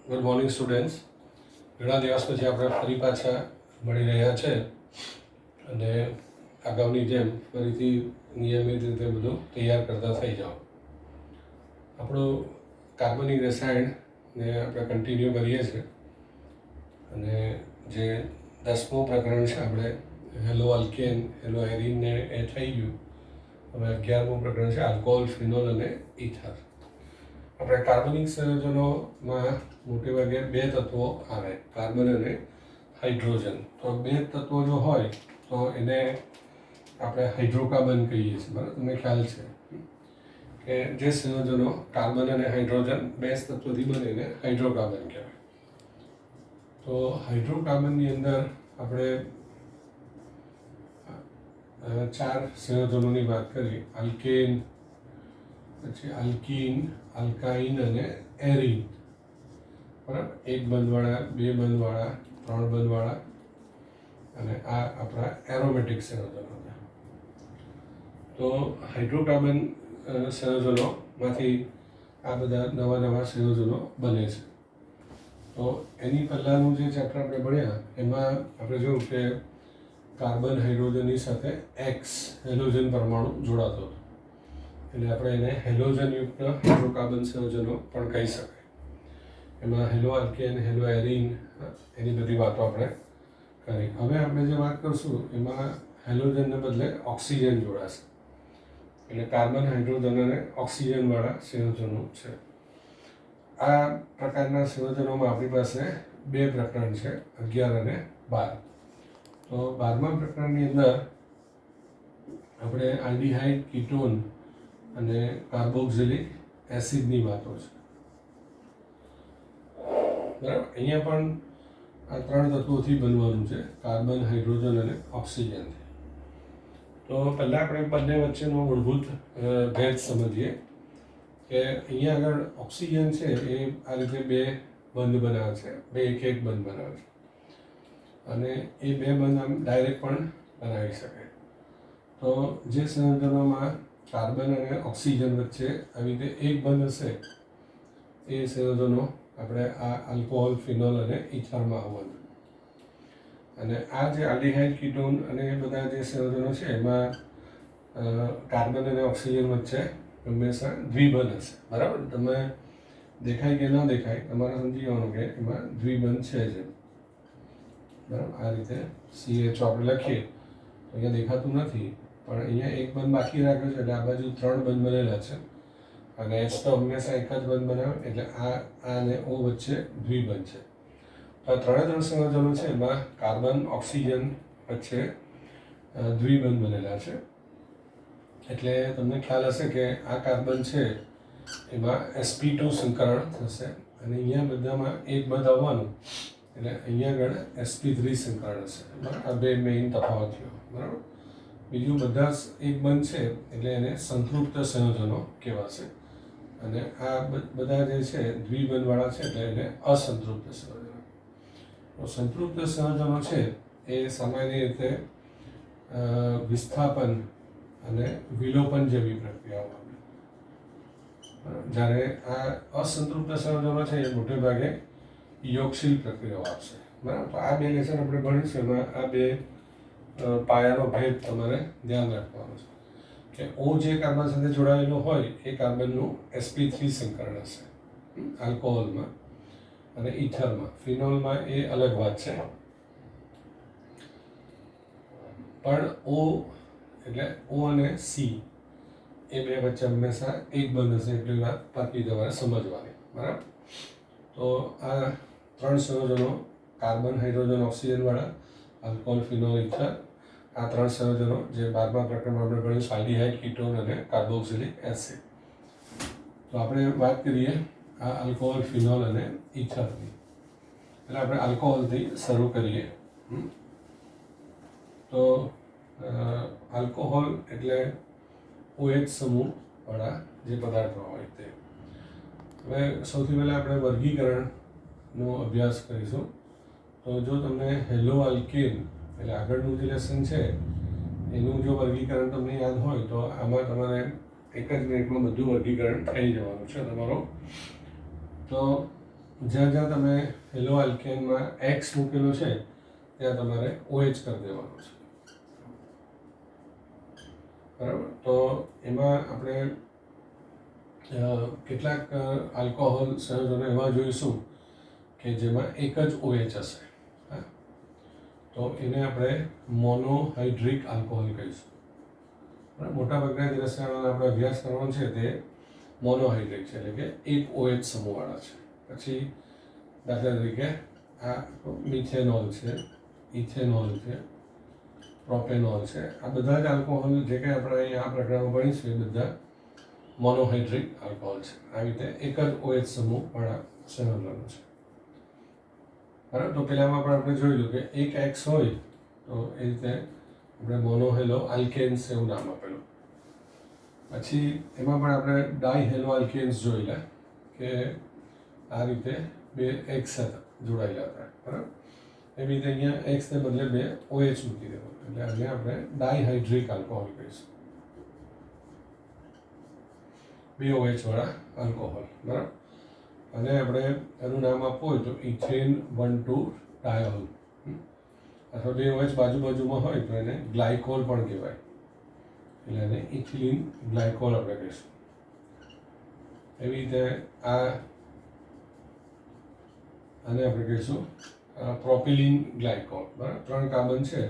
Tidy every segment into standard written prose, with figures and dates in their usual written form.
Good morning students. ઘણા દિવસ પછી આપણે ફરી પાછા મળી રહ્યા છે અને અગાઉની જેમ ફરીથી નિયમિત રીતે બધું તૈયાર કરતા થઈ જાઓ. આપણું કાર્બનિક રસાયણને આપણે કન્ટિન્યુ કરીએ છીએ અને જે 10મું પ્રકરણ છે આપણે હેલો આલ્કેન હેલો એરિનને એ થઈ ગયું. હવે 11મું પ્રકરણ છે આલ્કોહોલ, ફિનોલ અને ઇથર. આપણે કાર્બનિક સંયોજનોમાં મોટે ભાગે બે તત્વો આવે, કાર્બન અને હાઇડ્રોજન. તો બે તત્વો જો હોય તો એને આપણે હાઇડ્રોકાર્બન કહીએ છીએ. બરાબર, તમને ખ્યાલ છે કે જે સંયોજનો કાર્બન અને હાઇડ્રોજન બે તત્વોથી બને એને હાઇડ્રોકાર્બન કહેવાય. તો હાઇડ્રોકાર્બનની અંદર આપણે 4 સંયોજનોની વાત કરી: આલ્કેન, પછી આલ્કીન, આલ્કાઇન અને એરિન. બરાબર, 1 બંધવાળા, 2 બંધવાળા, 3 બંધવાળા અને આ આપણા એરોમેટિક સંયોજનો હતા. તો હાઇડ્રોકાર્બન સંયોજનોમાંથી આ બધા નવા સંયોજનો બને છે. તો એની પહેલાંનું જે ચેપ્ટર આપણે ભણ્યા એમાં આપણે જોયું કે કાર્બન હાઇડ્રોજનની સાથે એક્સ હેલોજન પરમાણુ જોડાતો હતો, એટલે આપણે એને હેલોજનયુક્ત હાઇડ્રોકાર્બન સંયોજનો પણ કહી શકાય. એમાં હેલો આલ્કેન, હેલો એરિન, એની બધી વાતો આપણે કરી. હવે આપણે જે વાત કરશું એમાં હેલોજનને બદલે ઓક્સિજન જોડાશે, એટલે કાર્બન, હાઇડ્રોજન અને ઓક્સિજનવાળા સંયોજનો છે. આ પ્રકારના સંયોજનોમાં આપણી પાસે 2 પ્રકરણ છે, 11 અને 12. તો 12મા પ્રકરણની અંદર આપણે આલ્ડીહાઇડ, કીટોન અને કાર્બોક્સિલિક એસિડની વાતો છે. બરાબર, અહીંયા પણ આ 3 તત્વોથી બનવાનું છે, કાર્બન, હાઇડ્રોજન અને ઓક્સિજનથી. તો પહેલાં આપણે બંને વચ્ચેનો મૂળભૂત ભેદ સમજીએ કે અહીંયા આગળ ઓક્સિજન છે એ આ રીતે 2 બંધ બનાવે છે, 2 એક બંધ બનાવે છે અને એ 2 બંધ આમ ડાયરેક્ટ પણ બનાવી શકાય. તો જે સંયોજનોમાં કાર્બન અને ઓક્સિજન વચ્ચે આવી રીતે એક બંધ હશે એ સંયોજનો આપણે આ આલ્કોહોલ, ફિનોલ અને ઇથરમાં આવવાનું. અને આ જે આલ્ડીહાઇડ, કીટોન અને એ બધા જે સંયોજનો છે એમાં કાર્બન અને ઓક્સિજન વચ્ચે હંમેશા દ્વિબંધ હશે. બરાબર, તમે દેખાય કે ન દેખાય તમારે સમજી જવાનું કે એમાં દ્વિબંધ છે જ. બરાબર, આ રીતે CH આપણે લખીએ તો અહીંયા દેખાતું નથી, પણ અહીંયા એક બંધ બાકી રાખ્યો છે એટલે આ બાજુ 3 બંધ બનેલા છે અને H તો હંમેશા એક જ બંધ બનાવે, એટલે આ અને O વચ્ચે દ્વિબંધ છે. તો આ 3 સંયોજનો છે એમાં કાર્બન, ઓક્સિજન વચ્ચે દ્વિબંધ બનેલા છે. એટલે તમને ખ્યાલ હશે કે આ કાર્બન છે એમાં sp2 સંકરણ થશે અને અહીંયા બધામાં એક બંધ આવવાનું, એટલે અહીંયા આગળ sp3 સંકરણ હશે. બરાબર, આ 2 મેઇન તફાવત થયો. બરાબર, બીજું બધા એક બંધ છે એટલે એને સંતૃપ્ત સંયોજનો કહેવાશે અને આ બધા જે છે દ્વિબંધવાળા છે એટલે એને અસંતૃપ્ત સંયોજનો. તો સંતૃપ્ત સંયોજનો છે એ સામાન્ય રીતે વિસ્થાપન અને વિલોપન જેવી પ્રક્રિયાઓ આપે, જ્યારે આ અસંતૃપ્ત સંયોજનો છે એ મોટે ભાગે યોગશીલ પ્રક્રિયાઓ આપશે. બરાબર, તો આ 2 લેસન આપણે ભણીશું. એમાં આ 2 પાયાનો ભેદ તમારે ધ્યાન રાખવાનો છે કે O જે કાર્બન સાથે જોડાયેલો હોય એ કાર્બનનું sp3 સંકરણ હશે આલ્કોહોલમાં અને ઇથરમાં. ફિનોલમાં એ અલગ વાત છે, પણ O એટલે O અને C એ 2 વચ્ચે હંમેશા એક બંધ હશે, એટલી વાત પાકી તમારે સમજવાની. બરાબર, તો આ 3 સંયોજનો કાર્બન, હાઇડ્રોજન, ઓક્સિજનવાળા આલ્કોહોલ, ફિનોલ, ઇથર, આ 3 સંયોજનો જે 12મા પ્રકરણમાં આપણે ભણ્યું આલ્ડીહાઇડ, કીટોન અને કાર્બોક્સિલિક એસિડ. તો આપણે વાત કરીએ આ આલ્કોહોલ, ફિનોલ અને ઇથરની. એટલે આપણે આલ્કોહોલથી શરૂ કરીએ. તો આલ્કોહોલ એટલે OH સમૂહવાળા જે પદાર્થો હોય તે. હવે સૌથી પહેલાં આપણે વર્ગીકરણનો અભ્યાસ કરીશું. તો જો તમને હેલો આલ્કેન એટલે આગળનું જે લેસન છે એનું જો વર્ગીકરણ તમને યાદ હોય તો આમાં તમારે એક જ મિનિટમાં બધું વર્ગીકરણ થઈ જવાનું છે તમારો. તો જ્યાં જ્યાં તમે હેલો આલ્કેનમાં એક્સ મૂકેલો છે ત્યાં તમારે OH કરી દેવાનું છે, બરાબર. તો એમાં આપણે કેટલાક આલ્કોહોલ સંયોજનો એવા જોઈશું કે જેમાં એક જ OH હશે. હા, તો એને આપણે મોનોહાઇડ્રિક આલ્કોહોલ કહીશું. મોટાભાગના જે રસાયણોનો આપણે અભ્યાસ કરવાનો છે તે મોનોહાઇડ્રિક છે, એટલે કે એક OH સમૂહવાળા છે. પછી દાખલા તરીકે આ મિથેનોલ છે, ઇથેનોલ છે, પ્રોપેનોલ છે. આ બધા જ આલ્કોહોલ જે કંઈ આપણે અહીંયા આ પ્રકરણમાં ભણીશું એ બધા મોનોહાઇડ્રિક આલ્કોહોલ છે. આવી રીતે એક જ OH સમૂહવાળા સંયોજનો છે, બરાબર. તો પહેલામાં પણ આપણે જોયું કે એક એક્સ હોય તો એ રીતે આપણે મોનોહેલો આલ્કેન્સ એવું નામ આપેલું. પછી એમાં પણ આપણે ડાયહેલો આલ્કેન્સ જોયેલા કે આ રીતે બે એક્સ સાથે જોડાયેલા હતા, બરાબર. એવી રીતે અહીંયા એક્સને બદલે બે OH મૂકી દેવાનું, એટલે આને આપણે ડાયહાઇડ્રિક આલ્કોહોલ કહીશું. બે OH વાળા આલ્કોહોલ, બરાબર. અને આપણે એનું નામ આપવું હોય તો ઇથેન 1,2 ડાયોલ, અથવા બે OH બાજુ બાજુમાં હોય તો એને ગ્લાયકોલ પણ કહેવાય, એટલે એને ઇથિલિન ગ્લાયકોલ આપણે કહીશું. એવી રીતે આને આપણે કહીશું પ્રોપિલિન ગ્લાયકોલ, બરાબર. 3 કાર્બન છે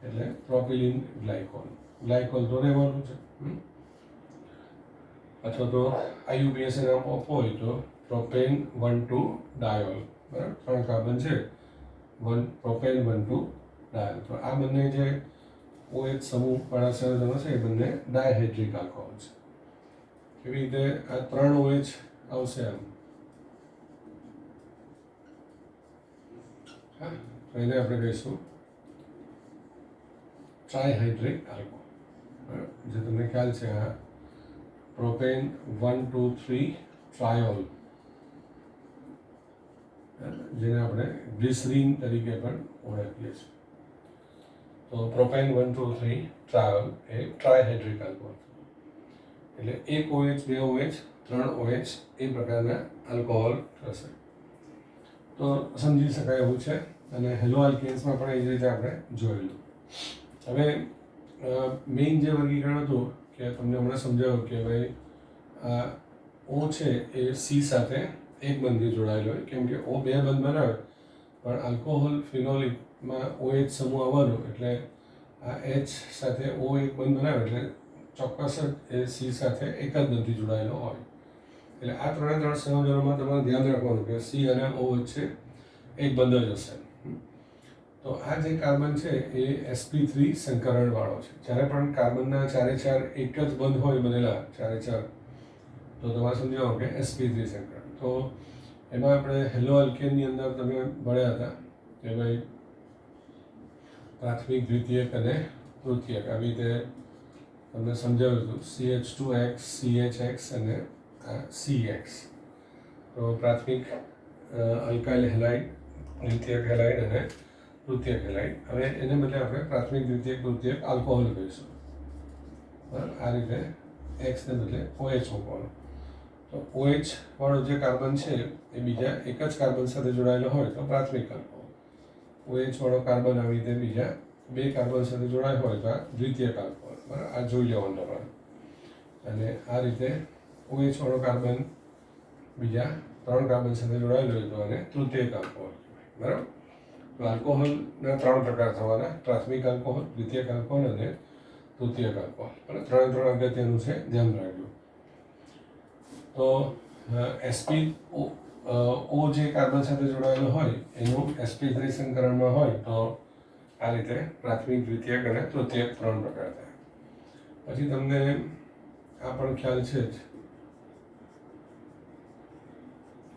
એટલે પ્રોપિલિન ગ્લાયકોલ. ગ્લાયકોલ તો રહેવાનું છે. અથવા તો IUPAC નામ હોય તો પ્રોપેન 1,2 ડાયોલ, બરાબર. 3 કાર્બન છે, પ્રોપેન 1,2 ડાયોલ. તો આ બંને જે OH સમૂહવાળા સંયોજનો છે એ બંને ડાયહાઇડ્રિક આલ્કોહોલ છે. એવી રીતે આ 3 OH આવશે આમ. હા, તો એને આપણે કહીશું ટ્રાયહાઇડ્રિક આલ્કોહોલ, બરાબર. જે તમને ખ્યાલ છે આ પ્રોપેન 1,2,3 ટ્રાયોલ, જેને આપણે ગ્લિસરીન તરીકે પણ ઓળખીએ છીએ. તો પ્રોપેન 1,2,3 ટ્રાયોલ એ ટ્રાયહાઇડ્રિક આલ્કોહોલ, એટલે એક OH, બે OH, 3 OH એ પ્રકારના આલ્કોહોલ થશે. તો સમજી શકાય એવું છે. અને હેલો આલ્કેન્સમાં પણ એ જ રીતે આપણે જોયેલું. હવે મેઇન જે વર્ગીકરણ હતું કે તમને હમણાં સમજાવ્યું કે ભાઈ આ O છે એ C સાથે એક બંધથી જોડાયેલો હોય, કેમ કે O બે બંધ બનાવે પણ આલ્કોહોલ ફિનોલિકમાં OH સમૂહ આવવાનો, એટલે આ H સાથે O એક બંધ બનાવે એટલે ચોક્કસ જ એ C સાથે એક જ બંધથી જોડાયેલો હોય. એટલે આ 3 સંયોજનોમાં તમારે ધ્યાન રાખવાનું કે C અને O વચ્ચે એક બંધ જ હશે. તો આ જે કાર્બન છે એ sp3 સંકરણવાળો છે. જ્યારે પણ કાર્બનના ચારે ચાર એક જ બંધ હોય બનેલા ચારે ચાર, તો તમારે સમજાવો કે sp3 સંકરણ. તો એમાં આપણે હેલો આલ્કેનની અંદર તમે ભણ્યા હતા કે ભાઈ પ્રાથમિક, દ્વિતીયક અને તૃતીયક, આવી રીતે તમને સમજાવ્યું હતું. CH2X, CHX અને CX. તો પ્રાથમિક અલ્કાઇલ હેલાઇડ, દ્વિતીયક હેલાઇડ અને તૃતીયક હેલાઇડ. હવે એને બદલે આપણે પ્રાથમિક, દ્વિતીયક, તૃતીયક આલ્કોહોલ કહીશું, બરાબર. આ રીતે એક્સને બદલે OH મૂકવાનું. તો OH વાળો જે કાર્બન છે એ બીજા એક જ કાર્બન સાથે જોડાયેલો હોય તો પ્રાથમિક આલ્કોહોલ. OH વાળો કાર્બન આવી રીતે બીજા બે કાર્બન સાથે જોડાયેલો હોય તો આ દ્વિતીયક આલ્કોહોલ, બરાબર. આ જોઈ લેવાનું તમારે. અને આ રીતે OH વાળો કાર્બન બીજા 3 કાર્બન સાથે જોડાયેલો હોય તો આને તૃતીયક આલ્કોહોલ કહેવાય, બરાબર. તો આલ્કોહોલના 3 પ્રકાર થવાના: પ્રાથમિક આલ્કોહોલ, દ્વિતીયક આલ્કોહોલ અને તૃતીયક આલ્કોહોલ. અને 3 અગત્યનું છે, ધ્યાન રાખજો. તો O જે કાર્બન સાથે જોડાયેલો હોય એનું sp3 સંકરણમાં હોય તો આ રીતે પ્રાથમિક, દ્વિતીયક અને તૃતીયક 3 પ્રકાર થાય. પછી તમને આ પણ ખ્યાલ છે જ,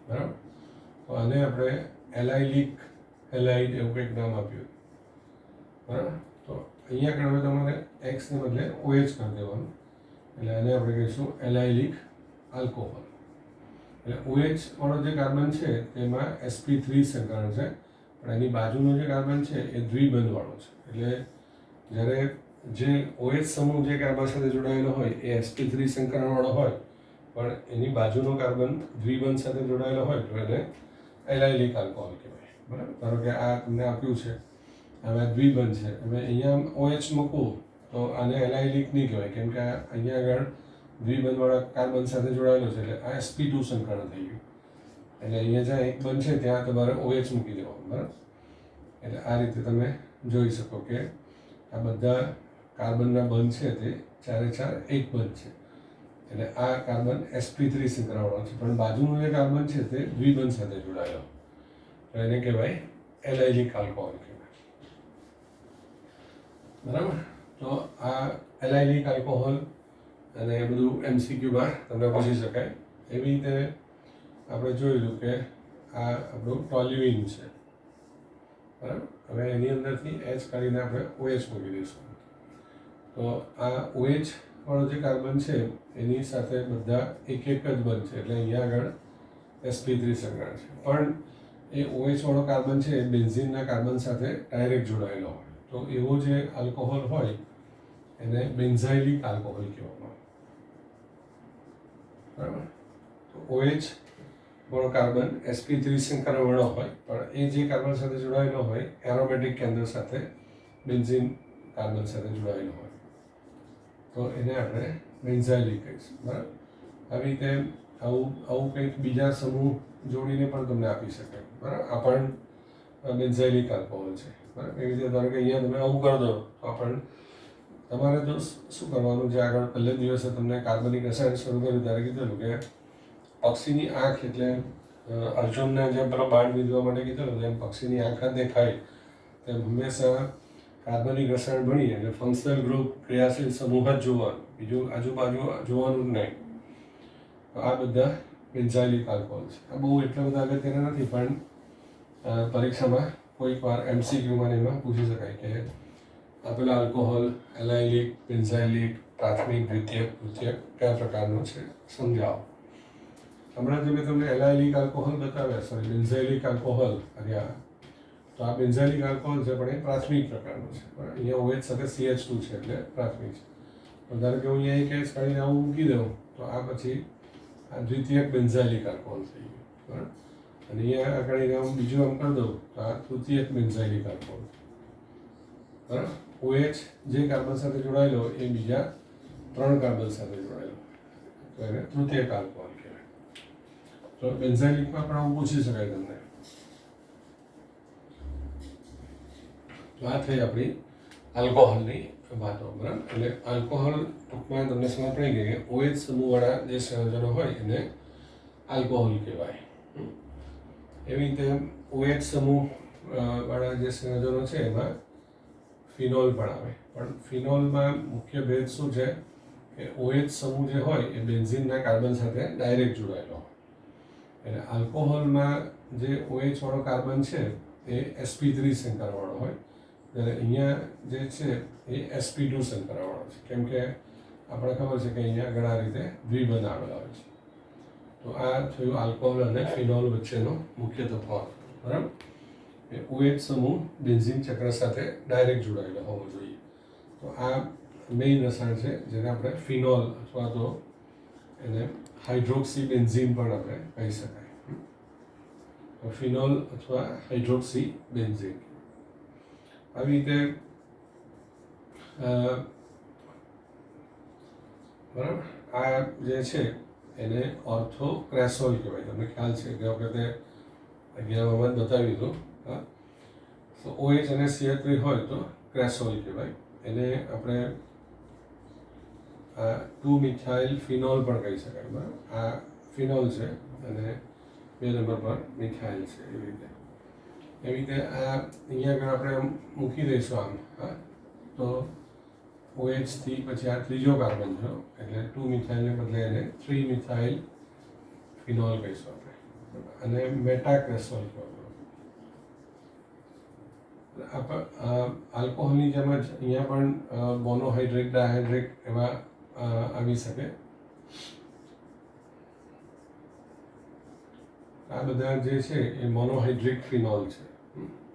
બરાબર. તો આને આપણે એલાઇલિક હેલાઇડ એવું કંઈક નામ આપ્યું, બરાબર. તો અહીંયા આગળ હવે તમારે એક્સને બદલે OH કરી દેવાનું, એટલે આને આપણે કહીશું એલાઇલિક આલ્કોહોલ. એટલે OH વાળો જે કાર્બન છે તેમાં sp3 સંકરણ છે, પણ એની બાજુનો જે કાર્બન છે એ દ્વિબંધવાળો છે. એટલે જ્યારે જે OH સમૂહ જે કાર્બન સાથે જોડાયેલો હોય એ sp3 સંકરણવાળો હોય, પણ એની બાજુનો કાર્બન દ્વિબંધ સાથે જોડાયેલો હોય તો એને એલાઇલિક આલ્કોહોલ કહેવાય. બરાબર, ધારો કે આ તમને આપ્યું છે, હવે દ્વિબંધ છે, હવે અહીંયા OH મૂકવું તો આને એલાઇલિક નહીં કહેવાય, કેમ કે અહીંયા આગળ દ્વિબંધવાળા કાર્બન સાથે જોડાયેલો છે, એટલે આ sp2 સંકરણ થઈ ગયું. એટલે અહીંયા જ્યાં એક બંધ છે ત્યાં તમારે OH મૂકી દેવાનું. બરાબર, એટલે આ રીતે તમે જોઈ શકો કે આ બધા કાર્બનના બંધ છે તે ચારે ચાર એક બંધ છે. એટલે આ કાર્બન sp3 સંકળાવાળો છે, પણ બાજુનું જે કાર્બન છે તે દ્વિબંધ સાથે જોડાયેલો, તો એને કહેવાય એલાઇલિક આલ્કોહોલ કહેવાય. બરાબર, તો આ એલાઇલિક આલ્કોહોલ અને એ બધું MCQમાં તમને પૂછી શકાય. એવી રીતે આપણે જોયેલું કે આ આપણું ટોલ્યુઇન છે. બરાબર, હવે એની અંદરથી H કાઢીને આપણે OH મૂકી દઈશું. તો આ OH વાળો જે કાર્બન છે એની સાથે બધા એક એક જ બંધ છે, એટલે અહીંયા આગળ sp3 સંકળાય છે. પણ એ OH વાળો કાર્બન છે એ બેન્ઝીનના કાર્બન સાથે ડાયરેક્ટ જોડાયેલો હોય, તો એવો જે આલ્કોહોલ હોય એને બેન્ઝાઇલિક આલ્કોહોલ કહેવામાં આવે. બરાબર, તો OH વાળો કાર્બન sp3 સંકરણવાળો હોય, પણ એ જે કાર્બન સાથે જોડાયેલો હોય એરોમેટિક કેન્દ્ર સાથે બેન્ઝીન કાર્બન સાથે જોડાયેલો હોય તો એને આપણે બેન્ઝાઇલિક કહીશું. બરાબર, આવી રીતે આવું કંઈક બીજા સમૂહ જોડીને પણ તમને આપી શકાય. બરાબર, આ પણ બેન્ઝાઇલિક આલ્કોહોલ છે. બરાબર, એવી રીતે ધારો કે અહીંયા તમે આવું કરી દો તો પણ તમારે જો શું કરવાનું છે, આગળ પહેલે દિવસે તમને કાર્બનિક રસાયણ શરૂ કર્યું ત્યારે કીધેલું કે પક્ષીની આંખ, એટલે અર્જુનને જેમ પેલો બાણ વિધવા માટે કીધેલું એમ પક્ષીની આંખ જ દેખાય તેમ હંમેશા કાર્બનિક રસાયણ ભણીએ એટલે ફંક્શનલ ગ્રુપ, ક્રિયાશીલ સમૂહ જ જોવાનું, બીજું આજુબાજુ જોવાનું જ નહીં. આ બધા બેન્ઝાઇલિક આલ્કોહોલ છે. આ બહુ એટલા બધા અગત્યના નથી, પણ પરીક્ષામાં કોઈક વાર MCQમાં એમાં પૂછી શકાય કે આપેલા આલ્કોહોલ એલાઇલિક, બેન્ઝાઇલિક, પ્રાથમિક, દ્વિતીયક, તૃતીયક કયા પ્રકારનો છે સમજાવો. હમણાં જે મેં તમને એલાઇલિક આલ્કોહોલ બતાવ્યા, બેન્ઝાઇલિક આલ્કોહોલ આવ્યા, તો આ બેન્ઝાઇલિક આલ્કોહોલ છે પણ એ પ્રાથમિક પ્રકારનો છે. પણ અહીંયા OH સાથે CH2 છે એટલે પ્રાથમિક છે. પણ ધારો કે હું અહીંયા એક H કાઢીને આવું મૂકી દઉં તો આ પછી આ દ્વિતીયક બેન્ઝાઇલિક આલ્કોહોલ થઈ ગયું. બરાબર, અને અહીંયા આગળ આમ બીજું આમ કરી દઉં તો આ તૃતીયક બેન્ઝાઇલિક આલ્કોહોલ. બરાબર, OH જે કાર્બન સાથે જોડાયેલો એ બીજા 3 કાર્બન સાથે જોડાયેલો, તો એને તૃતીયક આલ્કોહોલ કહેવાય. તો બેન્ઝાઇલિકમાં પણ આવું પૂછી શકાય તમને. તો આ થઈ આપણી આલ્કોહોલની વાતો. બરાબર, એટલે આલ્કોહોલ ટૂંકમાં તમને સમજ પડી ગઈ કે OH સમૂહવાળા જે સંયોજનો હોય એને આલ્કોહોલ કહેવાય. એવી રીતે OH સમૂહ વાળા જે સંયોજનો છે એમાં ફિનોલ પણ આવે, પણ ફિનોલમાં મુખ્ય ભેદ શું છે કે OH સમૂહ જે હોય એ બેન્ઝીનના કાર્બન સાથે ડાયરેક્ટ જોડાયેલો હોય. એટલે આલ્કોહોલમાં જે OH વાળો કાર્બન છે એ sp3 સંકરણવાળો હોય, ત્યારે અહીંયા જે છે એ sp2 સંકરણવાળો છે, કેમ કે આપણે ખબર છે કે અહીંયા ઘણા રીતે દ્વિબંધ આવેલા હોય છે. તો આ થયું આલ્કોહોલ અને ફિનોલ વચ્ચેનો મુખ્ય તફાવત. બરાબર, એ OH સમૂહ બેન્ઝીન ચક્ર સાથે ડાયરેક્ટ જોડાયેલો હોવો જોઈએ. તો આ મેઇન રસાયણ છે જેને આપણે ફિનોલ અથવા તો એને હાઇડ્રોક્સી બેન્ઝીન પણ આપણે કહી શકાય. તો ફિનોલ અથવા હાઇડ્રોક્સી બેન્ઝીન. આવી રીતે બરાબર, આ જે છે એને ઓર્થોક્રેસોલ કહેવાય. તમને ખ્યાલ છે કે વખતે 11માં બતાવ્યું હતું. હા, તો OH અને CH3 હોય તો ક્રેસોલ કહેવાય. એને આપણે 2-મિથાઇલ ફિનોલ પણ કહી શકાય. બરાબર, આ ફિનોલ છે અને 2 નંબર પર મિથાઇલ છે. એવી રીતે આ અહીંયા આગળ આપણે મૂકી દઈશું આમ. હા, તો OH થી પછી આ ત્રીજો કાર્બન થયો એટલે 2-મિથાઇલને બદલે એને 3-મિથાઇલ ફિનોલ કહીશું આપણે, અને મેટાક્રેસોલ કહેવાય. આલ્કોહોલની જેમ જ અહીંયા પણ મોનોહાઇડ્રેટ, ડાયહાઇડ્રેટ એવા આવી શકે. આ બધા જે છે એ મોનોહાઇડ્રિક ફિનોલ છે.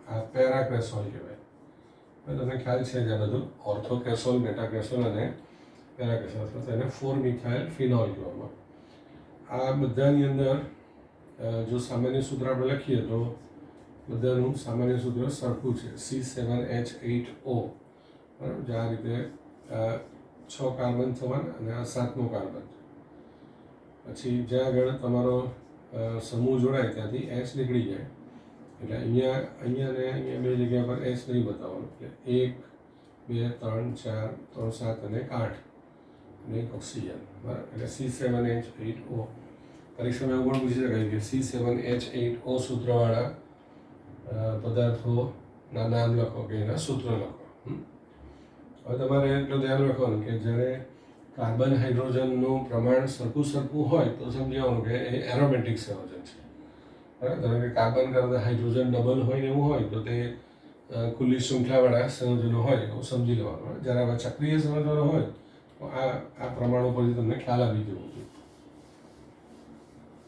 આ પેરાક્રેસોલ કહેવાય. તમને ખ્યાલ છે કે બધું ઓર્થોક્રેસોલ, મેટાક્રેસોલ અને પેરાક્રેસોલ, તો એને 4-મિથાઇલ ફિનોલ કહેવામાં. આ બધાની અંદર જો સામાન્ય સૂત્ર આપણે લખીએ તો બધાનું સામાન્ય સૂત્ર સરખું છે, C7H8O, બરાબર. જે આ રીતે 6 કાર્બન થવાના અને આ 7મો કાર્બન. પછી જ્યાં આગળ તમારો સમૂહ જોડાય ત્યાંથી H નીકળી જાય એટલે અહીંયા ને અહીંયા બે જગ્યા પર H નહીં બતાવવાનું. એટલે 1 2 3 4 3 7 અને 8 અને એક ઓક્સિજન, બરાબર. એટલે C7H8O. પરીક્ષામાં એવું પણ પૂછી શકાય કે C7H8O સૂત્રવાળા પદાર્થોના નામ લખો કે એના સૂત્ર લખો. હવે તમારે એટલું ધ્યાન રાખવાનું કે જ્યારે કાર્બન હાઇડ્રોજનનું પ્રમાણ સરખું હોય તો સમજી આવવાનું કે એ એરોમેટિક સંયોજન છે, બરાબર. ધારો કે કાર્બન કરતાં હાઇડ્રોજન ડબલ હોય ને એવું હોય તો તે ખુલ્લી શૃંખલાવાળા સંયોજનો હોય એવું સમજી લેવાનું. જ્યારે આવા ચક્રીય સંયોજનો હોય તો આ પ્રમાણો પરથી તમને ખ્યાલ આવી જવો જોઈએ.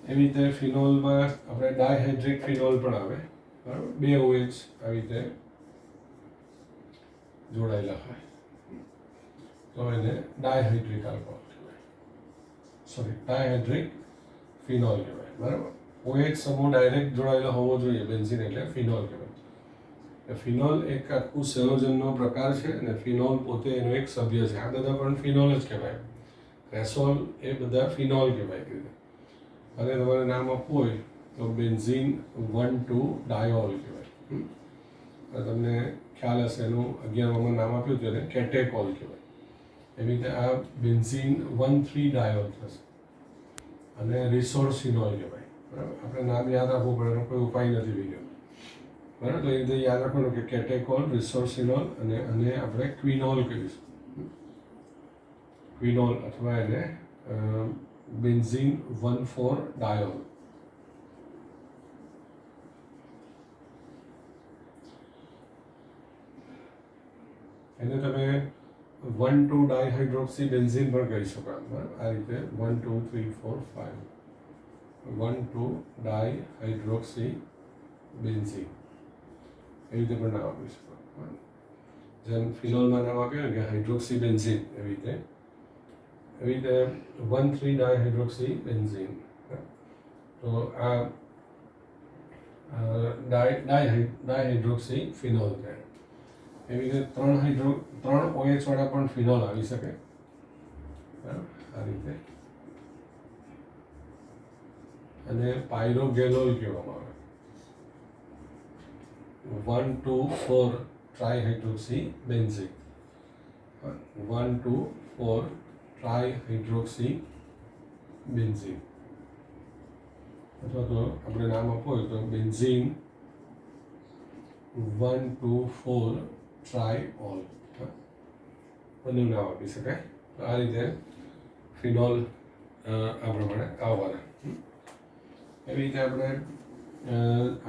એવી રીતે ફિનોલમાં આપણે ડાયહાઇડ્રિક ફિનોલ પણ આવે, બરાબર. 2 OH આવી રીતે જોડાયેલા હોય તો એને ડાયહાઇડ્રિક આલ્કોહોલ કહેવાય, ડાયહાઇડ્રિક ફિનોલ કહેવાય, બરાબર. OH સમૂહ ડાયરેક્ટ જોડાયેલો હોવો જોઈએ બેન્ઝીન એટલે ફિનોલ કહેવાય. ફિનોલ એક આખું સંયોજનનો પ્રકાર છે અને ફિનોલ પોતે એનો એક સભ્ય છે. આ બધા પણ ફિનોલ જ કહેવાય. રેસોલ એ બધા ફિનોલ કહેવાય. અને તમારે નામ આપવું હોય તો બેન્ઝીન 1,2-ડાયોલ કહેવાય. તમને ખ્યાલ હશે એનું 11માં નામ આપ્યું ત્યારે કેટેકોલ કહેવાય. એવી રીતે આ બેન્ઝીન 1,3-ડાયોલ થશે અને રિસોર્સિનોલ કહેવાય, બરાબર. આપણે નામ યાદ રાખવું પડે, એનો કોઈ ઉપાય નથી વિડીયો, બરાબર. તો એ રીતે યાદ રાખવાનું કે કેટેકોલ, રિસોર્સિનોલ અને આપણે ક્વિનોલ કહીશું. ક્વિનોલ અથવા એને બેન્ઝીન 1,4-ડાયોલ. એને તમે 1,2-ડાયહાઇડ્રોક્સી બેન્ઝીન પણ કહી શકો, બરાબર. આ રીતે 1 2 3 4 5 1,2-ડાયહાઇડ્રોક્સી બેન્ઝીન એવી રીતે પણ નામ આપી શકો. જેમ ફિનોલમાં નામ આપ્યું ને કે હાઇડ્રોક્સી બેન્ઝીન, એવી રીતે 1,3-ડાયહાઇડ્રોક્સી બેન્ઝીન. તો આ ડાયહાઇડ્રોક્સી ફિનોલ કહેવાય. એવી રીતે 3 OH વાળા પણ ફિનોલ આવી શકે, બરાબર. આ રીતે અને પાયરોગેલોલ કહેવામાં આવે. 1,2,4-ટ્રાયહાઇડ્રોક્સી બેન્ઝીન, 1,2,4-ટ્રાયહાઇડ્રોક્સી બેન્ઝીન. અથવા તો આપણે નામ આપવું હોય તો બેન્ઝીન 1,2,4-ટ્રાયઓલ બંને નામ આપી શકાય. તો આ રીતે ફિનોલ આ પ્રમાણે આવવાના. એવી રીતે આપણે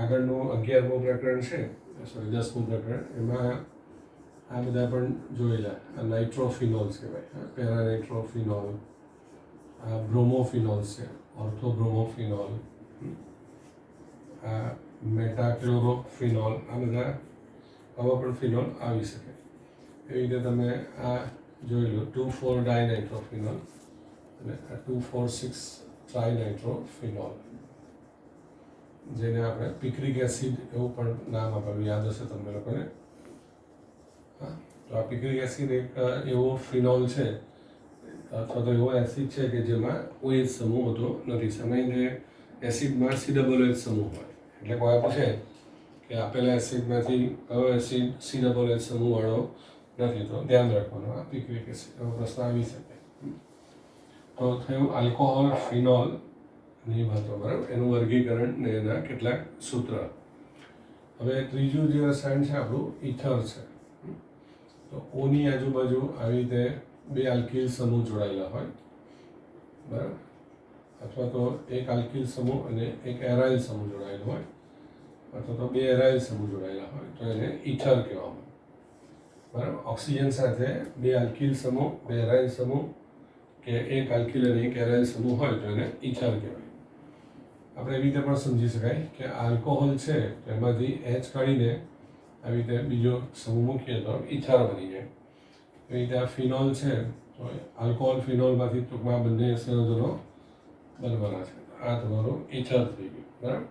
આગળનું 11મું પ્રકરણ છે, 10મું પ્રકરણ, એમાં આ બધા પણ જોયેલા. નાઇટ્રોફિનોલ્સ કહેવાય, પેરાનાઇટ્રોફિનોલ, આ બ્રોમોફિનોલ્સ છે, ઓર્થોબ્રોમોફિનોલ, આ મેટાક્લોરોફિનોલ. આ બધા આવા પણ ફિનોલ આવી શકે. એવી રીતે તમે આ જોઈ લો 2,4-ડાયનાઇટ્રોફિનોલ અને 2,4,6-ટ્રાયનાઇટ્રોફિનોલ, જેને આપણે પિક્રિક એસિડ એવું પણ નામ આપેલું યાદ હશે તમને લોકોને. હા, તો આ પિક્રિક એસિડ એક એવો ફિનોલ છે અથવા તો એવો એસિડ છે કે જેમાં OH સમૂહ હોતો નથી. સામાન્ય એસિડમાં COOH સમૂહ હોય. એટલે કોઈ પૂછે કે આપેલા એસિડમાંથી કયો એસિડ COOH સમૂહવાળો નથી, તો ધ્યાન રાખવાનું આ પિક્રિક એસિડ. એવો પ્રશ્ન આવી શકે. તો થયું આલ્કોહોલ, ફિનોલ ની વાતો, બરાબર. એનું વર્ગીકરણ ને એના કેટલાક સૂત્ર. હવે ત્રીજું જે રસાયણ છે આપણું ઇથર છે. તો ઓની આજુબાજુ આવી રીતે 2 આલ્કિલ સમૂહ જોડાયેલા હોય, બરાબર. અથવા તો એક આલ્કિલ સમૂહ અને એક એરાઇલ સમૂહ જોડાયેલો હોય, અથવા તો 2 એરાઇલ સમૂહ જોડાયેલા હોય તો એને ઇથર કહેવામાં, બરાબર. ઓક્સિજન સાથે 2 આલ્કિલ સમૂહ, 2 એરાઇલ સમૂહ કે એક આલ્કિલ અને એક એરાઇલ સમૂહ હોય તો એને ઇથર કહેવાય. આપણે એવી રીતે પણ સમજી શકાય કે આલ્કોહોલ છે તો એમાંથી H કાઢીને આવી રીતે બીજો સમૂહ મૂકીએ તો ઇથર બની જાય. એવી રીતે આ ફિનોલ છે તો આલ્કોહોલ ફિનોલમાંથી ટૂંકમાં બંને સંયોજનો બનવાના છે. આ તમારું ઇથર થઈ ગયું, બરાબર.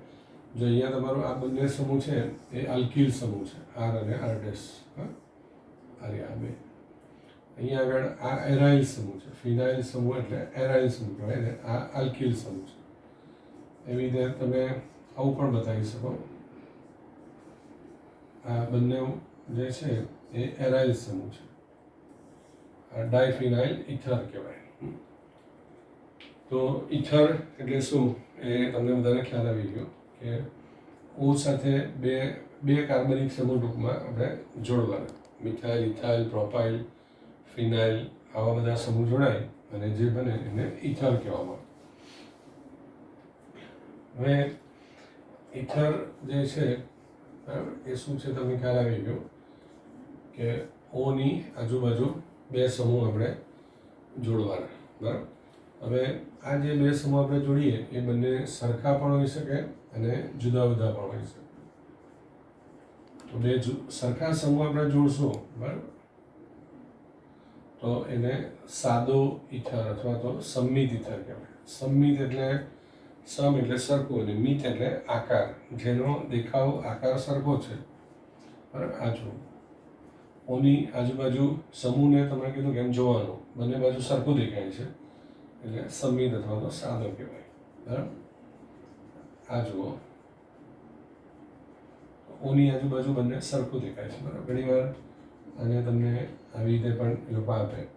જો અહીંયા તમારું આ બંને સમૂહ છે એ અલ્કિલ સમૂહ છે, આર અને આર ડેશ. હા, અરે આ બે અહીંયા આગળ આ એરાઇલ સમૂહ છે, ફિનાઇલ સમૂહ એટલે એરાઇલ સમૂહ કહેવાય ને, આ અલ્કિલ સમૂહ છે. એવી રીતે તમે આવું પણ બતાવી શકો. આ બંને જે છે એ એરાઇલ સમૂહ છે, આ ડાયફિનાઇલ ઇથર કહેવાય. તો ઇથર એટલે શું એ તમને બધાને ખ્યાલ આવી ગયો કે ઓ સાથે બે બે કાર્બનિક સમૂહ ટૂંકમાં આપણે જોડવાના. મિથાઇલ, ઇથાઇલ, પ્રોપાઇલ, ફિનાઇલ આવા બધા સમૂહ જોડાય અને જે બને એને ઇથર કહેવામાં આવે. હવે ઇથર જે છે એ શું છે તમને ખ્યાલ આવી ગયો કે ઓની આજુબાજુ બે સમૂહ આપણે જોડવાના, બરાબર. હવે આ જે બે સમૂહ આપણે જોડીએ એ બંને સરખા પણ હોઈ શકે અને જુદા જુદા પણ હોઈ શકે. તો બે સરખા સમૂહ આપણે જોડશું, બરાબર, તો એને સાદો ઇથર અથવા તો સંમિત ઇથર કહેવાય. સંમિત એટલે સમ એટલે સરખું અને મિત એટલે આકાર, જેનો દેખાવ આકાર સરખો છે, બરાબર. આ જો ઓની આજુબાજુ સમૂહને તમે કીધું કે એમ જોવાનું, બંને બાજુ સરખું દેખાય છે એટલે સંમિત અથવા તો સાદો કહેવાય, બરાબર. આ જુઓ, ઓની આજુબાજુ બંને સરખું દેખાય છે, બરાબર. ઘણી વાર અને તમને આવી રીતે પણ એ લોકો આપે,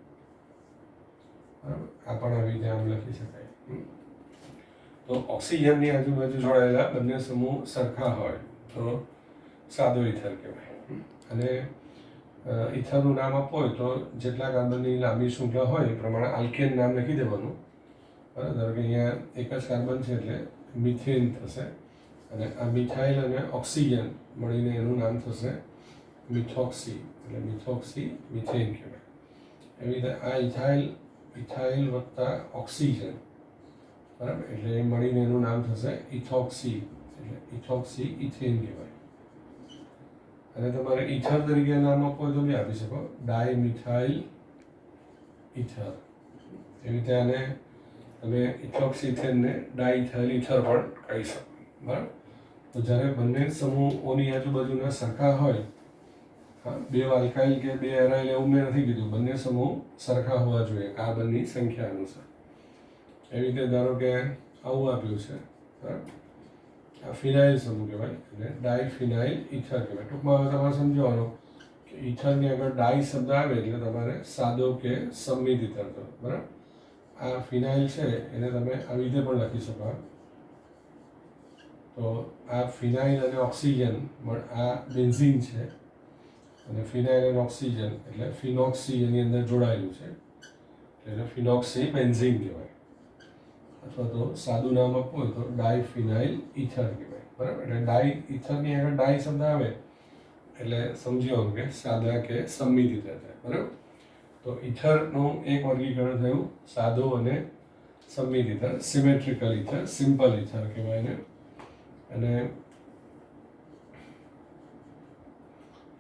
બરાબર. આ પણ આવી રીતે આમ લખી શકાય. તો ઓક્સિજનની આજુબાજુ જોડાયેલા બંને સમૂહ સરખા હોય તો સાદો ઇથર કહેવાય. અને ઇથરનું નામ આપવું હોય તો જેટલા કાર્બનની લાંબી શૃંખલા હોય એ પ્રમાણે આલ્કેન નામ લખી દેવાનું, બરાબર. ધારો કે અહીંયા એક જ કાર્બન છે એટલે મિથેન થશે, અને આ મિથાઇલ અને ઓક્સિજન મળીને એનું નામ થશે મિથોક્સી, એટલે મિથોક્સી મિથેન કહેવાય. એવી રીતે આ ઇથાઇલ વત્તા ઓક્સિજન, બરાબર, એટલે એ મળીને એનું નામ થશે ઇથોક્સી, એટલે ઇથોક્સી ઇથેન કહેવાય. અને તમારે ઇથર તરીકે નામ આપવું હોય તો બી આપી શકો, ડાયમિથાઇલ ઇથર. એવી રીતે આને તમે ઇથોક્સી ઇથેનને ડાયઇથાઇલ ઇથર પણ કહી શકો, બરાબર. તો જ્યારે બંને સમૂહ ઓની આજુબાજુના સરખા હોય, બે આલ્કાઇલ કે બે એરાઇલ એવું મેં નથી કીધું, બંને સમૂહ સરખા હોવા જોઈએ કાર્બનની સંખ્યા અનુસાર. એવી રીતે ધારો કે આવું આપ્યું છે, બરાબર. આ ફિનાઇલ સમૂહ કહેવાય એટલે ડાયફિનાઇલ ઇથર કહેવાય. ટૂંકમાં હવે તમારે સમજવાનું કે ઇથરની આગળ ડાય શબ્દ આવે એટલે તમારે સાદો કે સંમિત ઇથર કરો, બરાબર. આ ફિનાઇલ છે એને તમે આવી રીતે પણ લખી શકો. તો આ ફિનાઇલ અને ઓક્સિજન આ બેન્ઝીન છે, અને ફિનાઇલ અને ઓક્સિજન એટલે ફિનોક્સી એની અંદર જોડાયેલું છે એટલે ફિનોક્સી બેન્ઝીન કહેવાય. અથવા તો સાદું નામ આપવું હોય તો ડાયફિનાઇલ ઇથર કહેવાય, બરાબર. એટલે ડાય ઇથરની આગળ ડાય શબ્દ આવે એટલે સમજી આવું કે સાદા કે સંમિત ઇથર થાય, બરાબર. તો ઇથરનું એક વર્ગીકરણ થયું સાદો અને સંમિત ether, symmetrical ether, simple ether કહેવાય ને. અને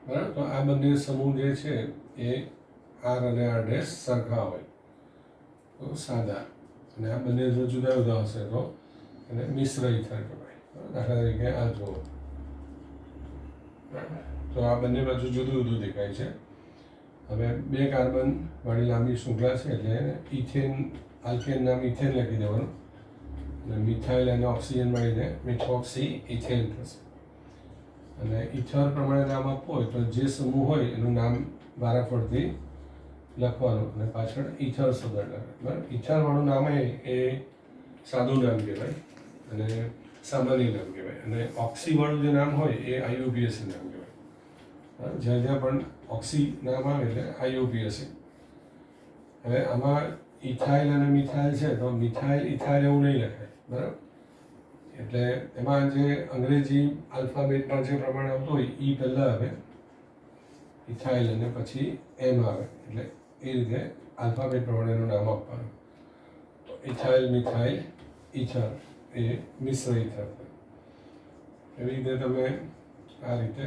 બરાબર, તો આ બંને સમૂહ જે છે એ આર અને આર ડેશ સરખા હોય તો સાદા, અને આ બંને જો જુદા જુદા હશે તો એને મિશ્ર ઇથર કહેવાય. દાખલા તરીકે આ જુઓ, તો આ બંને બાજુ જુદું જુદું દેખાય છે. હવે બે કાર્બન વાળી લાંબી શૃંખલા છે એટલે ઇથેન, આલ્કેન નામ ઇથેન લખી દેવાનું, અને મિથાઇલ અને ઓક્સિજન મળીને મિથોક્સી ઇથેન થશે. અને ઇથર પ્રમાણે નામ આપવું હોય તો જે સમૂહ હોય એનું નામ વારાફરતી લખવાનું અને પાછળ ઇથર શબ્દ લખે, બરાબર. ઇથરવાળું નામ એ સાદું નામ કહેવાય અને સામાન્ય નામ કહેવાય, અને ઓક્સીવાળું જે નામ હોય એ આઈયુપીએસી નામ કહેવાય. જ્યાં જ્યાં પણ ઓક્સી નામ આવે એટલે આઈયુપીએસી. હવે આમાં ઇથાઇલ અને મિથાઇલ છે તો મિથાઇલ ઇથાઇલ એવું નહીં લખાય, બરાબર. એટલે એમાં જે અંગ્રેજી આલ્ફાબેટમાં જે પ્રમાણે આવતું હોય ઈ પહેલાં આવે, ઇથાઇલ અને પછી એમ આવે, એટલે એ રીતે આલ્ફાબેટ પ્રમાણે એનું નામ આપવાનું. તો ઇથાઇલ, મિથાઇલ, ઇથર એ મિશ્ર ઇથર. એવી રીતે તમે આ રીતે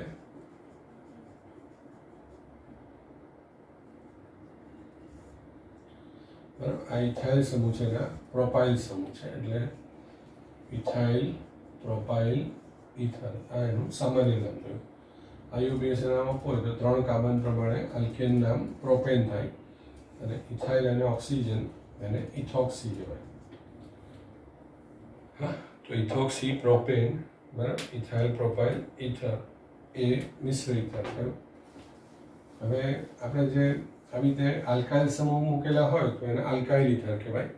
બરાબર. આ ઇથાઇલ સમૂહ છે ને પ્રોપાઇલ સમૂહ છે, એટલે ઇથાઇલ પ્રોપાઇલ ઇથર આ એનું સામાન્ય નામ થયું. IUPAC નામ આપવું હોય તો 3 કાર્બન પ્રમાણે આલ્કેન નામ પ્રોપેન થાય, અને ઇથાઇલ અને ઓક્સિજન એને ઇથોક્સી કહેવાય. હા, તો ઇથોક્સી પ્રોપેન, બરાબર, ઇથાઇલ પ્રોપાઇલ ઇથર એ મિશ્ર ઇથર થયું. હવે આપણે જે આવી રીતે આલ્કાઇલ સમૂહ મૂકેલા હોય તો એને આલ્કાઇલ ઇથર કહેવાય,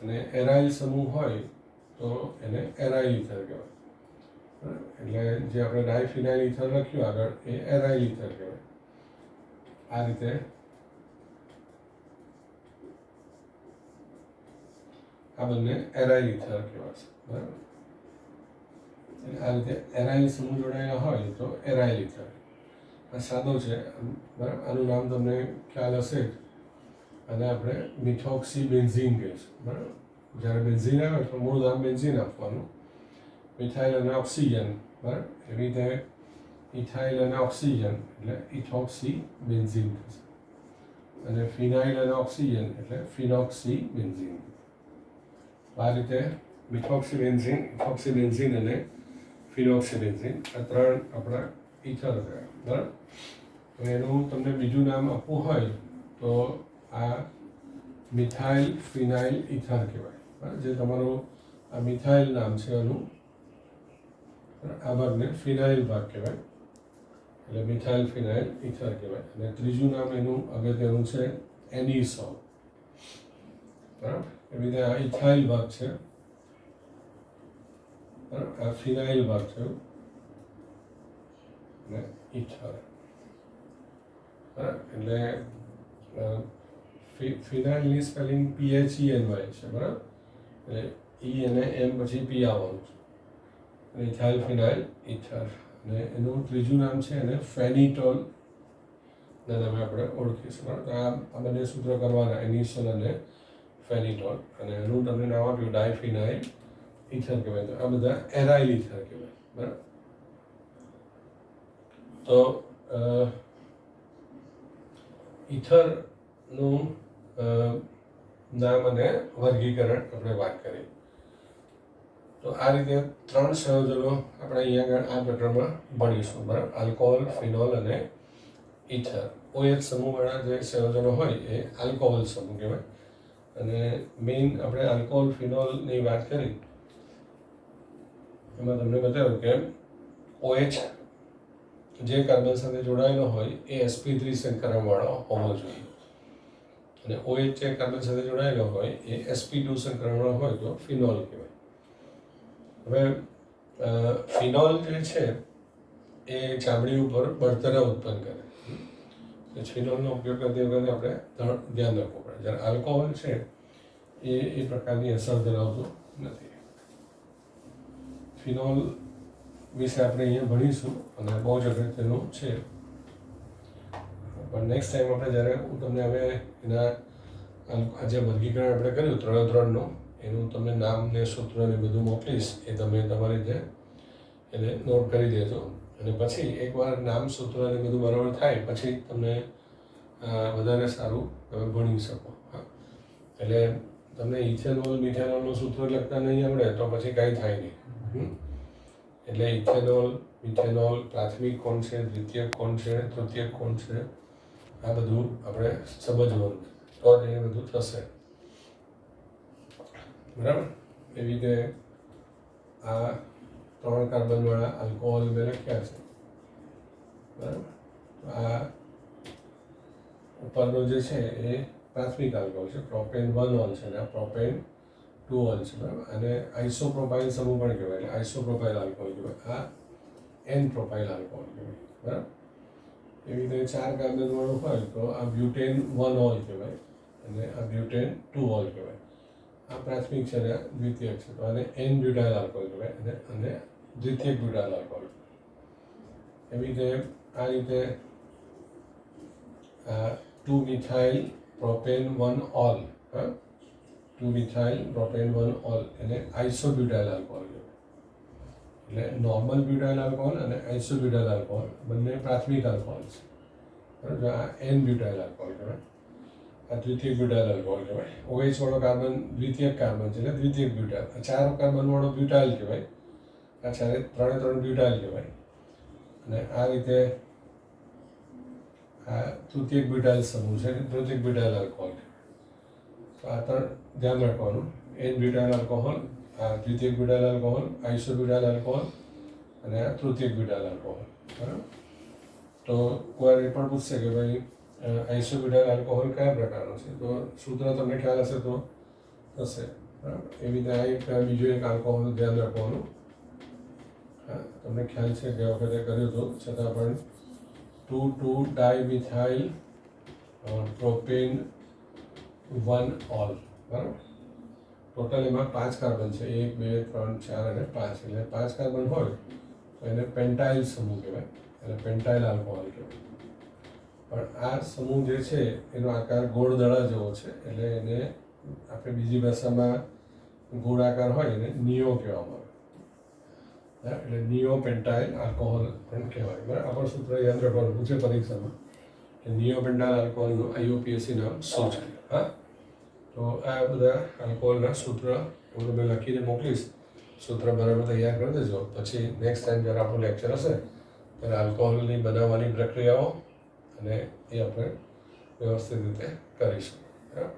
અને એરાઇલ સમૂહ હોય તો એને એરાઇલ ઇથર કહેવાય. એટલે જે આપણે ડાયફિનાઇલ ઇથર લખ્યું આગળ એ એરાઇલ ઇથર કહેવાય. આ રીતે આ બંને એરાઇલ ઇથર કહેવાશે. બરાબર. આ રીતે એરાઇલ સમૂહ જોડાયેલા હોય તો એરાઇલ ઇથર. આ સાદો છે, બરાબર. આનું નામ તમને ખ્યાલ હશે જ. અને આપણે મિથોક્સી બેન્ઝીન કહીશું. બરાબર. જ્યારે બેન્ઝીન આવે તો મૂળ નામ બેન્ઝીન આપવાનું. મિથાઇલ અને ઓક્સિજન, બરાબર, એવી રીતે ઇથાઇલ અને ઓક્સિજન એટલે ઇથોક્સી બેન્ઝીન થશે, અને ફિનાઇલ અને ઓક્સિજન એટલે ફિનોક્સી બેન્ઝીન. આ રીતે મિથોક્સી બેન્ઝીન, ઇથોક્સી બેન્ઝીન અને ફિનોક્સી બેન્ઝીન આ 3 આપણા ઇથર થયા. બરાબર. હવે એનું તમને બીજું નામ આપવું હોય તો આ મિથાઇલ ફિનાઇલ ઇથર કહેવાય. બરાબર. જે તમારું આ મિથાઇલ નામ છે એનું આ ભાગને ફિનાઇલ ભાગ કહેવાય, એટલે મિથાઇલ ફિનાઇલ ઇથર કહેવાય. અને ત્રીજું નામ એનું અગત્યનું છે એનિસોલ. બરાબર. એવી રીતે આ ઇથાઇલ ભાગ છે, બરાબર, આ ફિનાઇલ ભાગ છે અને ઇથર. બરાબર. એટલે ફિનાઇલની સ્પેલિંગ PHENY છે. બરાબર. એટલે E અને M પછી P આવવાનું છે. ઇથાઇલ ફિનાઇલ ઇથર. અને એનું ત્રીજું નામ છે એને ફેનિટોલ ના નામે આપણે ઓળખીશું. બરાબર. આ બંને સૂત્ર કરવાના, એનિસોલ અને ફેનિટોલ. અને એનું તમને નામ આપ્યું ડાયફિનાઇલ ઇથર કહેવાય. તો આ બધા એરાઇલ ઇથર કહેવાય. બરાબર. તો ઇથરનું નામ અને વર્ગીકરણ આપણે વાત કરી. તો આ રીતે 3 સંયોજનો આપણે અહીંયા આગળ આ પેટર્નમાં ભણીશું. બરાબર. આલ્કોહોલ, ફિનોલ અને ઇથર. OH સમૂહવાળા જે સંયોજનો હોય એ આલ્કોહોલ સમૂહ કહેવાય. અને મેઇન આપણે આલ્કોહોલ ફિનોલની વાત કરી એમાં તમને બતાવ્યું કે OH જે કાર્બન સાથે જોડાયેલો હોય એ sp3 સંકરણવાળો હોવો જોઈએ, અને OH જે કાર્બન સાથે જોડાયેલો હોય એ sp2 સંકરણવાળો હોય તો ફિનોલ કહેવાય. હવે ફિનોલ જે છે એ ચામડી ઉપર બળતરા ઉત્પન્ન કરે. ફિનોલનો ઉપયોગ કરતી વખતે આપણે ધ્યાન રાખવું પડે. જ્યારે આલ્કોહોલ છે એ પ્રકારની અસર ધરાવતું નથી. ફિનોલ વિશે આપણે અહીંયા ભણીશું અને બહુ જ અગત્યનું છે. પણ નેક્સ્ટ ટાઈમ આપણે જ્યારે હું તમને હવે એના આ જે વર્ગીકરણ આપણે કર્યું 3 એનું તમને નામ ને સૂત્ર ને બધું મોકલીશ. એ તમે તમારી રીતે એને નોટ કરી દેજો, અને પછી એકવાર નામ સૂત્ર ને બધું બરાબર થાય પછી તમને વધારે સારું તમે ભણી શકો. હા, એટલે તમને ઇથેનોલ મિથેનોલનું સૂત્ર લખતા નહીં આવડે તો પછી કાંઈ થાય નહીં. એટલે ઇથેનોલ, મિથેનોલ, પ્રાથમિક કોણ છે, દ્વિતીયક કોણ છે, તૃતીયક કોણ છે, આ બધું આપણે સમજવાનું, તો જ એ બધું થશે. બરાબર. એવી રીતે આ 3 કાર્બનવાળા આલ્કોહોલ મેં લખ્યા છે. બરાબર. આ ઉપરનો જે છે એ પ્રાથમિક આલ્કોહોલ છે, પ્રોપેન 1 ઓલ છે, અને આ પ્રોપેન 2 ઓલ છે. બરાબર. અને આઇસોપ્રોપાઇલ સમૂહ પણ કહેવાય, એટલે આઇસોપ્રોપાઇલ આલ્કોહોલ કહેવાય. આ એન પ્રોપાઇલ આલ્કોહોલ કહેવાય. બરાબર. એવી રીતે 4 કાર્બનવાળું હોય તો આ બ્યુટેન 1 ઓલ કહેવાય, અને આ બ્યુટેન 2 ઓલ કહેવાય. આ પ્રાથમિક છે અને દ્વિતીયક છે, તો આને એન બ્યુટાઇલ આલ્કોહોલ કહેવાય, અને દ્વિતીયક બ્યુટાઇલ આલ્કોહોલ. એવી રીતે આ રીતે 2 methyl propane 1 all, 2 methyl propane 1 all એને આઇસોબ્યુટાઇલ આલ્કોહોલ કહેવાય. એટલે નોર્મલ બ્યુટાઇલ આલ્કોહોલ અને આઇસોબ્યુટાઇલ આલ્કોહોલ બંને પ્રાથમિક આલ્કોહોલ છે. બરાબર. આ એન બ્યુટાઇલ આલ્કોહોલ કહેવાય. આ દ્વિતીયક બ્યુટાઇલ આલ્કોહોલ કહેવાય. OH વાળો કાર્બન દ્વિતીયક કાર્બન છે એટલે દ્વિતીયક બ્યુટાઇલ. 4 કાર્બન વાળો બ્યુટાઇલ કહેવાય. આ ત્રણ બ્યુટાઇલ કહેવાય. અને આ રીતે આ તૃતીયક બ્યુટાઇલ સમૂહ છે તૃતીયક બ્યુટાઇલ આલ્કોહોલ. તો આ 3 ધ્યાન રાખવાનું. N બ્યુટાઇલ આલ્કોહોલ, આ દ્વિતીયક બ્યુટાઇલ આલ્કોહોલ, આઇસોબ્યુટાઇલ આલ્કોહોલ અને આ તૃતીયક બ્યુટાઇલ આલ્કોહોલ. બરાબર. તો કોઈ એ પણ પૂછશે કે ભાઈ આઇસોબ્યુટાઇલ આલ્કોહોલ કયા પ્રકારનો છે? તો સૂત્ર તમને ખ્યાલ હશે તો હશે. બરાબર. એવી રીતે આ એક બીજો એક આલ્કોહોલનું ધ્યાન રાખવાનું. હા, તમને ખ્યાલ છે કે વખતે કર્યું હતું છતાં પણ 2,2-dimethyl propane 1-ol. બરાબર. ટોટલ એમાં 5 કાર્બન છે. 1, 2, 3, 4 અને 5. એટલે 5 કાર્બન હોય તો એને પેન્ટાઇલ સમૂહ કહેવાય. એટલે પેન્ટાઇલ આલ્કોહોલ કહેવાય. પણ આ સમૂહ જે છે એનો આકાર ગોળ દડા જેવો છે. એટલે એને આપણે બીજી ભાષામાં ગોળ આકાર હોય એને નિયો કહેવામાં આવે. એટલે નિયો પેન્ટાઇલ આલ્કોહોલ પણ કહેવાય. બરાબર. આ પણ સૂત્ર યાદ રાખવાનું પૂછે પરીક્ષામાં કે નિયો પેન્ટાઇલ આલ્કોહોલનું IUPAC નામ શું છે. હા, તો આ બધા આલ્કોહોલના સૂત્ર હું તમે લખીને મોકલીશ. સૂત્ર બરાબર તૈયાર કરી દેજો. પછી નેક્સ્ટ ટાઈમ જ્યારે આપણું લેક્ચર હશે ત્યારે આલ્કોહોલની બનાવવાની પ્રક્રિયાઓ અને એ આપણે વ્યવસ્થિત રીતે કરીશું. બરાબર.